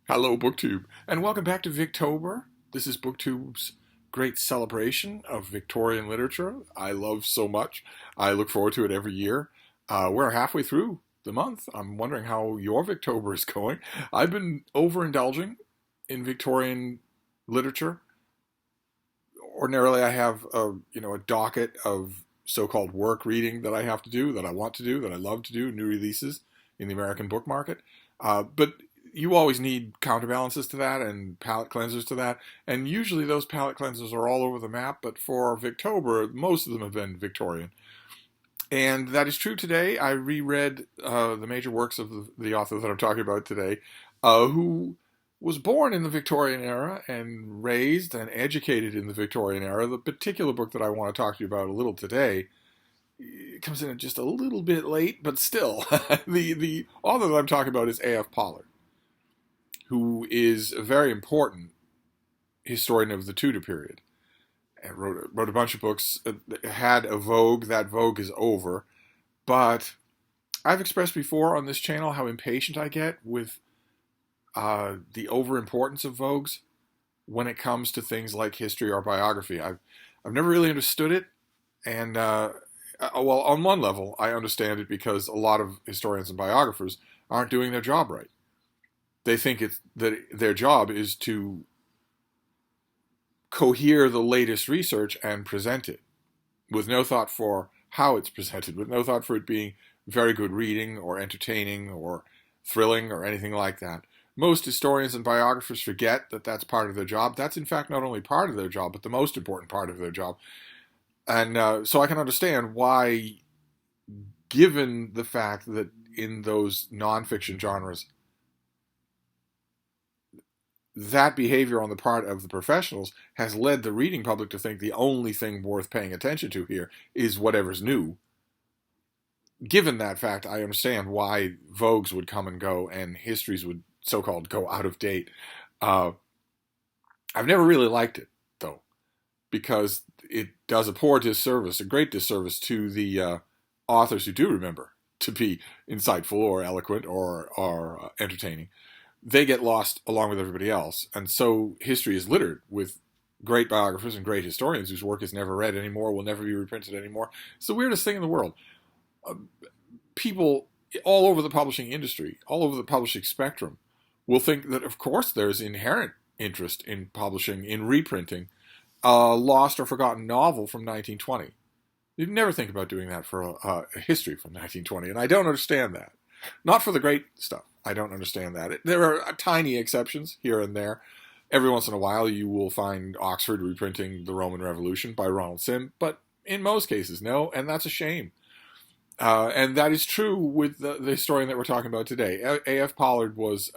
Hello, BookTube, and welcome back to Victober. This is BookTube's great celebration of Victorian literature. I love so much. I look forward to it every year. We're halfway through the month. I'm wondering how your Victober is going. I've been overindulging in Victorian literature. Ordinarily, I have a docket of so-called work reading that I have to do, that I want to do, that I love to do, new releases in the American book market. But you always need counterbalances to that and palate cleansers to that. And usually those palate cleansers are all over the map, but for Victober, most of them have been Victorian. And that is true today. I reread the major works of the author that I'm talking about today, who was born in the Victorian era and raised and educated in the Victorian era. The particular book that I want to talk to you about a little today comes in just a little bit late, but still. The author that I'm talking about is A.F. Pollard, who is a very important historian of the Tudor period. And wrote a bunch of books, had a vogue. That vogue is over. But I've expressed before on this channel how impatient I get with the overimportance of vogues when it comes to things like history or biography. I've never really understood it. And, well, on one level, I understand it because a lot of historians and biographers aren't doing their job right. They think that their job is to cohere the latest research and present it with no thought for how it's presented, with no thought for it being very good reading or entertaining or thrilling or anything like that. Most historians and biographers forget that that's part of their job. That's in fact not only part of their job, but the most important part of their job. And so I can understand why, given the fact that in those nonfiction genres, that behavior on the part of the professionals has led the reading public to think the only thing worth paying attention to here is whatever's new. Given that fact, I understand why vogues would come and go and histories would so-called go out of date. I've never really liked it, though, because it does a poor disservice, a great disservice to the authors who do remember to be insightful or eloquent or entertaining. They get lost along with everybody else. And so history is littered with great biographers and great historians whose work is never read anymore, will never be reprinted anymore. It's the weirdest thing in the world. People all over the publishing industry, all over the publishing spectrum, will think that, of course, there's inherent interest in publishing, in reprinting, a lost or forgotten novel from 1920. You'd never think about doing that for a history from 1920, and I don't understand that. Not for the great stuff. I don't understand that. There are tiny exceptions here and there. Every once in a while you will find Oxford reprinting The Roman Revolution by Ronald Sim, but in most cases, no, and that's a shame. And that is true with the historian that we're talking about today. A.F. Pollard was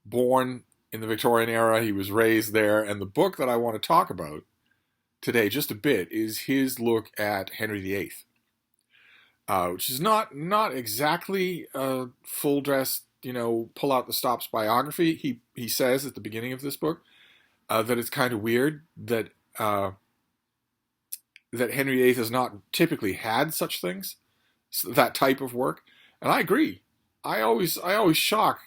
born in the Victorian era. He was raised there, and the book that I want to talk about today just a bit is his look at Henry VIII. Which is not exactly a full-dress, pull out the stops biography. He says at the beginning of this book that it's kind of weird that that Henry VIII has not typically had such things, that type of work, and I agree. I always shock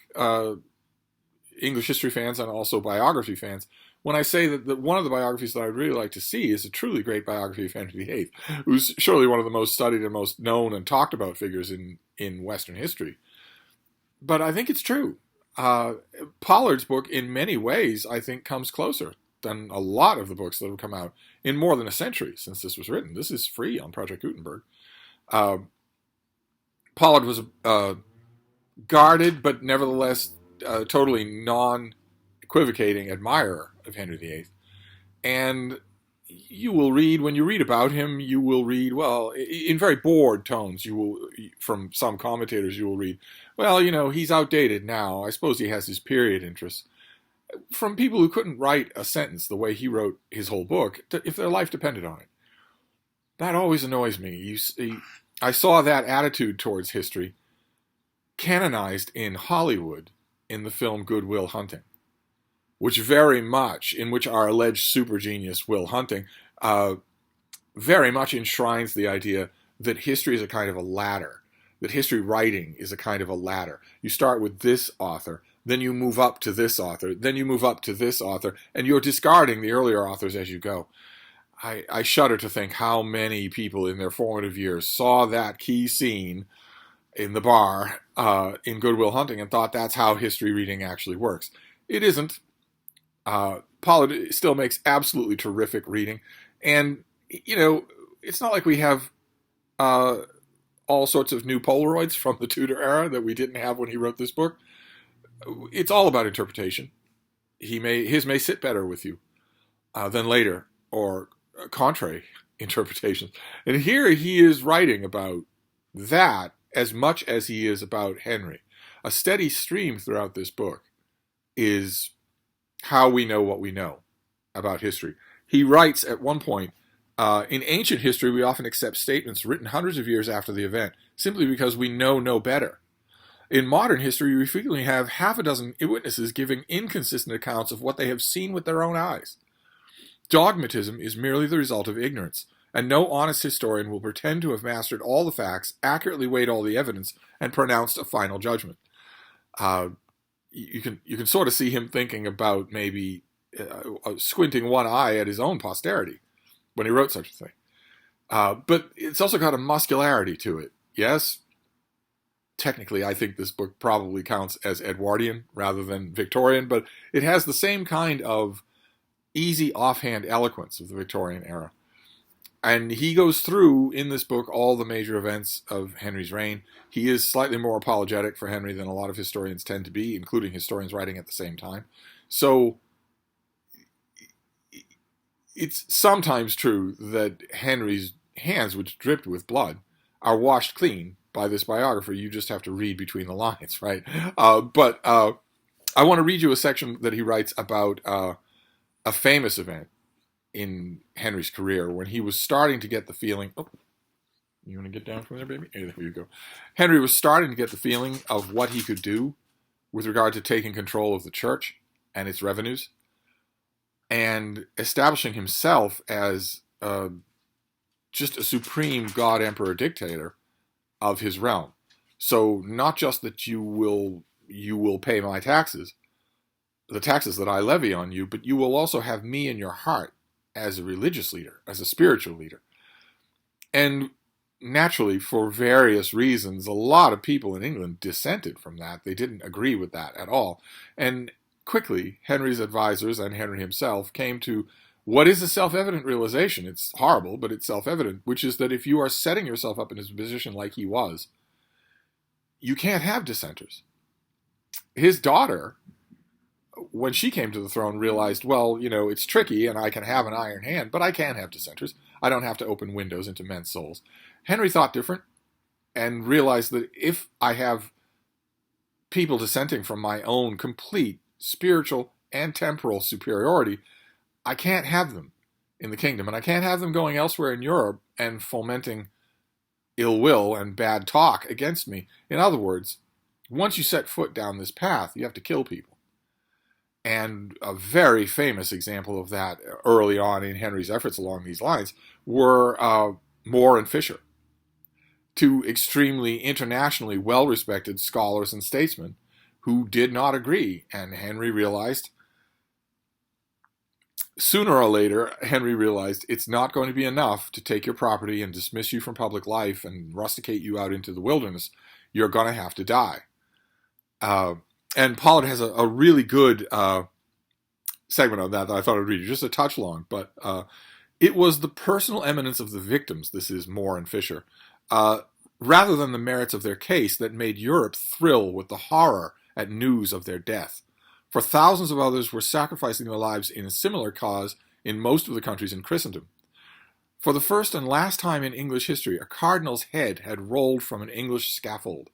English history fans and also biography fans when I say that one of the biographies that I'd really like to see is a truly great biography of Henry VIII, who's surely one of the most studied and most known and talked about figures in Western history. But I think it's true. Pollard's book, in many ways, I think comes closer than a lot of the books that have come out in more than a century since this was written. This is free on Project Gutenberg. Pollard was a guarded, but nevertheless totally non-equivocating admirer of Henry VIII. And you will read, when you read about him, you will read, well, in very bored tones, from some commentators, you will read, well, he's outdated now. I suppose he has his period interests. From people who couldn't write a sentence the way he wrote his whole book, if their life depended on it. That always annoys me. I saw that attitude towards history canonized in Hollywood in the film Good Will Hunting, in which our alleged super genius Will Hunting very much enshrines the idea that history is a kind of a ladder, that history writing is a kind of a ladder. You start with this author, then you move up to this author, then you move up to this author, and you're discarding the earlier authors as you go. I shudder to think how many people in their formative years saw that key scene in the bar in Good Will Hunting and thought that's how history reading actually works. It isn't. Pollard still makes absolutely terrific reading. And, it's not like we have all sorts of new Polaroids from the Tudor era that we didn't have when he wrote this book. It's all about interpretation. His may sit better with you than later, or contrary interpretations. And here he is writing about that as much as he is about Henry. A steady stream throughout this book is how we know what we know about history. He writes at one point, in ancient history, we often accept statements written hundreds of years after the event, simply because we know no better. In modern history, we frequently have half a dozen witnesses giving inconsistent accounts of what they have seen with their own eyes. Dogmatism is merely the result of ignorance, and no honest historian will pretend to have mastered all the facts, accurately weighed all the evidence, and pronounced a final judgment. You can sort of see him thinking about maybe squinting one eye at his own posterity when he wrote such a thing. But it's also got a muscularity to it. Yes, technically I think this book probably counts as Edwardian rather than Victorian, but it has the same kind of easy offhand eloquence of the Victorian era. And he goes through in this book all the major events of Henry's reign. He is slightly more apologetic for Henry than a lot of historians tend to be, including historians writing at the same time. So it's sometimes true that Henry's hands, which dripped with blood, are washed clean by this biographer. You just have to read between the lines, right? But I want to read you a section that he writes about a famous event in Henry's career when he was starting to get the feeling. Oh, you want to get down from there, baby? There you go. Henry was starting to get the feeling of what he could do with regard to taking control of the church and its revenues and establishing himself as just a supreme God, emperor, dictator of his realm. So not just that you will pay my taxes, the taxes that I levy on you, but you will also have me in your heart as a religious leader, as a spiritual leader. And naturally, for various reasons, a lot of people in England dissented from that. They didn't agree with that at all. And quickly, Henry's advisors and Henry himself came to what is a self-evident realization. It's horrible, but it's self-evident, which is that if you are setting yourself up in his position like he was, you can't have dissenters. His daughter, when she came to the throne, realized, well, it's tricky and I can have an iron hand, but I can have dissenters. I don't have to open windows into men's souls. Henry thought different and realized that if I have people dissenting from my own complete spiritual and temporal superiority, I can't have them in the kingdom, and I can't have them going elsewhere in Europe and fomenting ill will and bad talk against me. In other words, once you set foot down this path, you have to kill people. And a very famous example of that early on in Henry's efforts along these lines were More and Fisher, two extremely internationally well-respected scholars and statesmen who did not agree. And sooner or later, Henry realized it's not going to be enough to take your property and dismiss you from public life and rusticate you out into the wilderness. You're going to have to die. And Pollard has a really good segment on that I thought I'd read you, just a touch long, but it was the personal eminence of the victims, this is More and Fisher, rather than the merits of their case that made Europe thrill with the horror at news of their death. For thousands of others were sacrificing their lives in a similar cause in most of the countries in Christendom. For the first and last time in English history, a cardinal's head had rolled from an English scaffold.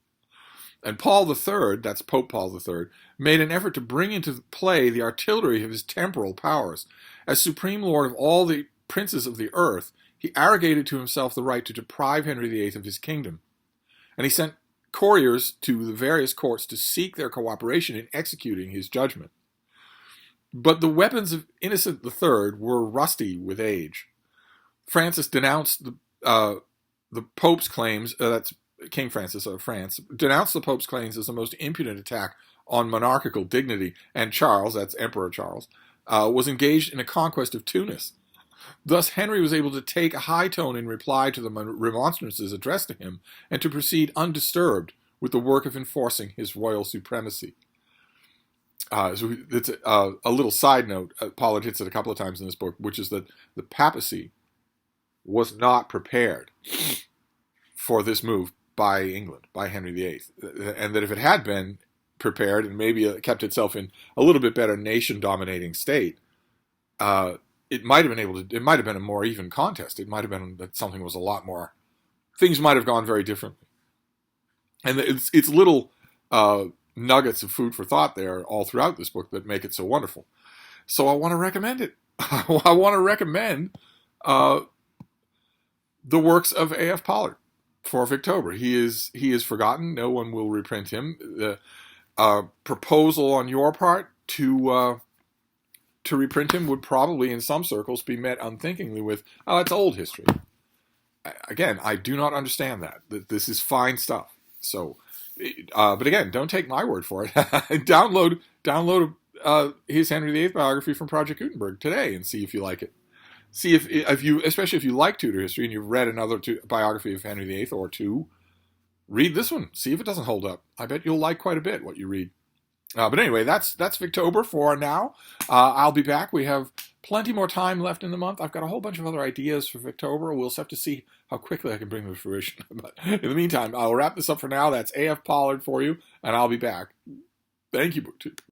And Paul III, that's Pope Paul III, made an effort to bring into play the artillery of his temporal powers. As supreme lord of all the princes of the earth, he arrogated to himself the right to deprive Henry VIII of his kingdom. And he sent couriers to the various courts to seek their cooperation in executing his judgment. But the weapons of Innocent III were rusty with age. Francis denounced the Pope's claims, that's King Francis of France, denounced the Pope's claims as the most impudent attack on monarchical dignity, and Charles, that's Emperor Charles, was engaged in a conquest of Tunis. Thus, Henry was able to take a high tone in reply to the remonstrances addressed to him and to proceed undisturbed with the work of enforcing his royal supremacy. So it's a little side note. Pollard hits it a couple of times in this book, which is that the papacy was not prepared for this move by England, by Henry VIII, and that if it had been prepared and maybe kept itself in a little bit better nation-dominating state, it might have been a more even contest. It might have been that something was a lot more. Things might have gone very differently, and it's little nuggets of food for thought there all throughout this book that make it so wonderful. So I want to recommend it. I want to recommend the works of A.F. Pollard for Victober. He is forgotten. No one will reprint him. The proposal on your part to reprint him would probably, in some circles, be met unthinkingly with, "Oh, it's old history." Again, I do not understand that. This is fine stuff. So, but again, don't take my word for it. download his Henry VIII biography from Project Gutenberg today and see if you like it. See if you, especially if you like Tudor history and you've read another biography of Henry VIII or two, read this one. See if it doesn't hold up. I bet you'll like quite a bit what you read. But anyway, that's Victober for now. I'll be back. We have plenty more time left in the month. I've got a whole bunch of other ideas for Victober. We'll just have to see how quickly I can bring them to fruition. But in the meantime, I'll wrap this up for now. That's A.F. Pollard for you, and I'll be back. Thank you, BookTube.